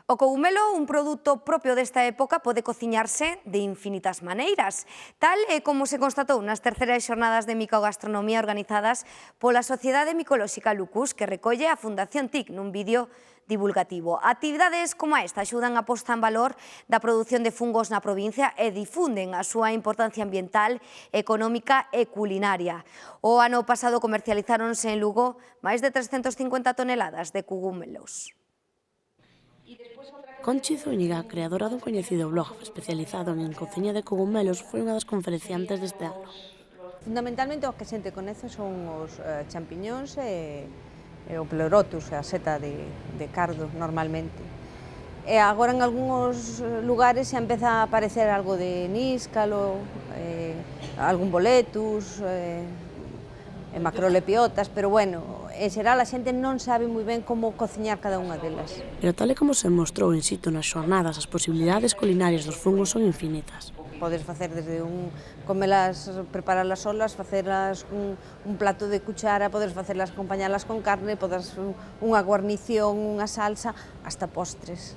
O cogumelo, un produto propio desta época, pode cociñarse de infinitas maneiras, tal e como se constatou nas terceiras xornadas de micogastronomía organizadas pola Sociedade Micolóxica Lucus, que recolle a Fundación TIC nun vídeo divulgativo. Actividades como esta axudan a posta en valor da produción de fungos na provincia e difunden a súa importancia ambiental, económica e culinaria. O ano pasado comercializáronse en Lugo máis de 350 toneladas de cogumelos. Conchi Zúñiga, creadora dun coñecido blog especializado en cociña de cogumelos, foi unha das conferenciantes deste ano. Fundamentalmente o que a xente coñece son os champiñóns e o pleurotus, a seta de cardo normalmente. E agora en algúns lugares xa empeza a aparecer algo de níscalo, algún boletus, e macrolepiotas, pero bueno, en xeral a xente non sabe moi ben como cociñar cada unha delas. Pero tal e como se mostrou in situ nas xornadas, as posibilidades culinarias dos fungos son infinitas. Podes facer desde comelas, preparalas solas, facelas un plato de cuchara, podes facelas, acompañalas con carne, podes unha guarnición, unha salsa, hasta postres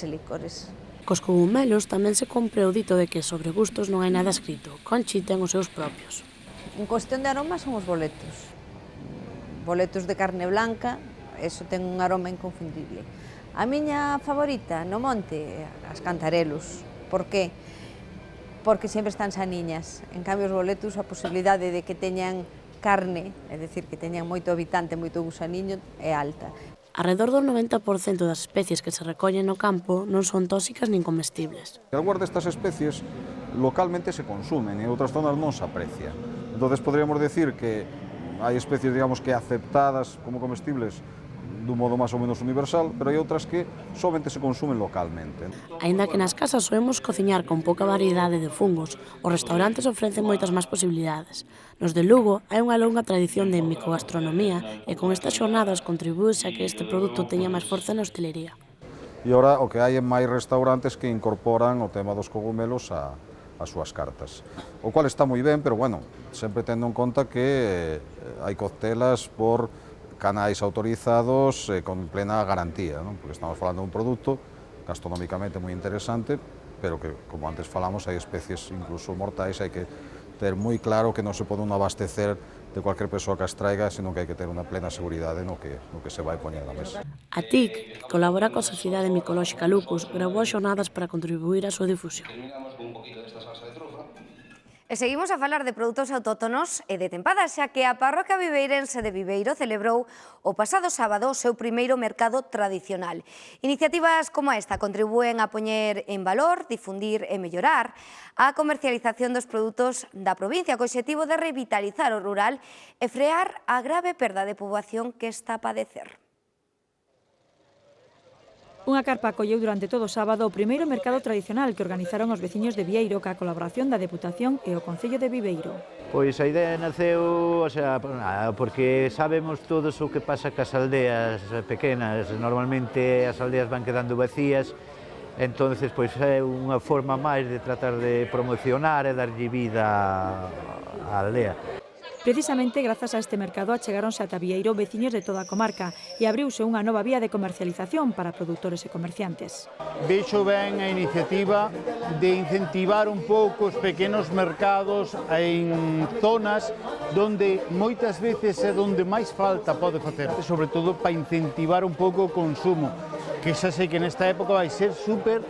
e licores. Cos cogumelos tamén se compre o dito de que sobre gustos non hai nada escrito. Conchi ten os seus propios. En cuestión de aroma son os boletus. Boletus de carne blanca, eso ten un aroma inconfundible. A miña favorita no monte, as cantarelos. Por qué? Porque sempre están saniñas. En cambio, os boletus, a posibilidade de que teñan carne, é dicir, que teñan moito habitante, moito gusaniño, é alta. Arredor do 90% das especies que se recollen no campo non son tóxicas nin comestibles. Algunhas destas especies localmente se consumen e en outras zonas non se aprecia. Entonces podríamos decir que hai especies, digamos, que aceptadas como comestibles dun modo máis ou menos universal, pero hai outras que somente se consumen localmente. Aínda que nas casas soemos cociñar con pouca variedade de fungos, os restaurantes ofrecen moitas máis posibilidades. Nos de Lugo hai unha longa tradición de micogastronomía e con estas xornadas contribúese a que este produto teña máis forza na hostelería. E ora o que hai é máis restaurantes que incorporan o tema dos cogumelos as súas cartas, o cual está moi ben, pero bueno, sempre tendo en conta que hai coctelas por canais autorizados con plena garantía, non? Porque estamos falando de un produto gastronómicamente moi interesante, pero que, como antes falamos, hai especies incluso mortais, hai que ter moi claro que non se pode un abastecer de cualquier persoa que as traiga, sino que hai que ter unha plena seguridade no que se vai poñer na mesa. A TIC, que colabora coa Sociedade Micolóxica Lucus, gravou as xornadas para contribuir á súa difusión. E seguimos a falar de produtos autóctonos e de tempada, xa que a parroquia viveirense de Viveiro celebrou o pasado sábado o seu primeiro mercado tradicional. Iniciativas como esta contribúen a poñer en valor, difundir e mellorar a comercialización dos produtos da provincia, co obxectivo de revitalizar o rural e frear a grave perda de poboación que está a padecer. Unha carpa acolleu durante todo o sábado o primeiro mercado tradicional que organizaron os veciños de Vieiro ca colaboración da Deputación e o Concello de Viveiro. Pois a idea naceu, porque sabemos todos o que pasa cas aldeas pequenas. Normalmente as aldeas van quedando vacías, entonces pois é unha forma máis de tratar de promocionar e darlle vida á aldea. Precisamente grazas a este mercado achegáronse ata Vieiro veciños de toda a comarca e abriuse unha nova vía de comercialización para produtores e comerciantes. Vexo ben a iniciativa de incentivar un pouco os pequenos mercados en zonas donde moitas veces é onde máis falta pode facer, sobre todo para incentivar un pouco o consumo, que xa sei que nesta época vai ser super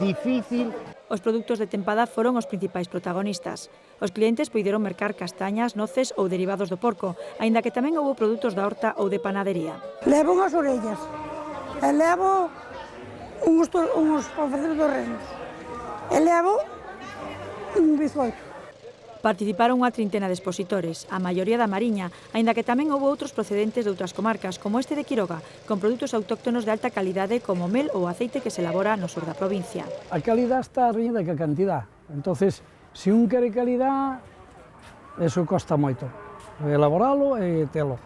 difícil. Os produtos de tempada foron os principais protagonistas. Os clientes puideron mercar castañas, noces ou derivados do porco, aínda que tamén houbo produtos da horta ou de panadería. Levo unhas orellas e levo uns para facer dos renos e levo un bizcoito. Participaron unha trintena de expositores, a maioría da Mariña, aínda que tamén houbo outros procedentes de outras comarcas, como este de Quiroga, con produtos autóctonos de alta calidade como mel ou aceite que se elabora no sur da provincia. A calidad está reñida ca cantidad, entonces, se un quere calidad, eso costa moito, elaboralo e telo.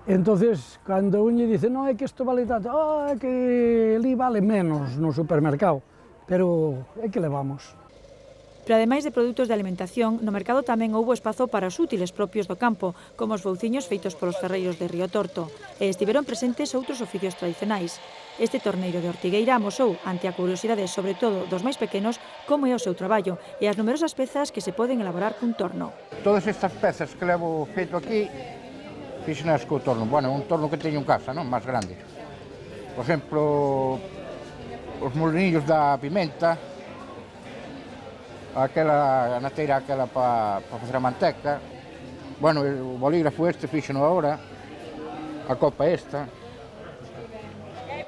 Entonces, cando un lle dice, non, é que isto vale tanto, é que ali vale menos no supermercado, pero é que levamos. Pero ademais de produtos de alimentación, no mercado tamén houbo espazo para os útiles propios do campo, como os bouciños feitos polos ferreiros de Río Torto, e estiveron presentes outros oficios tradicionais. Este torneiro de Ortigueira amosou, ante a curiosidade sobre todo dos máis pequenos, como é o seu traballo e as numerosas pezas que se poden elaborar cun torno. Todas estas pezas que levo feito aquí, fixenas co torno. Bueno, un torno que teño en casa, non? Máis grande. Por exemplo, os molinillos da pimenta, aquela nateira aquela para facer a manteca. Bueno, o bolígrafo este fixeno agora, a copa esta.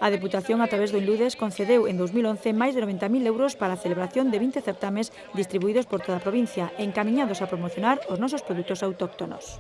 A Deputación, a través do Inludes, concedeu en 2011 máis de 90.000 euros para a celebración de 20 certames distribuídos por toda a provincia, encamiñados a promocionar os nosos produtos autóctonos.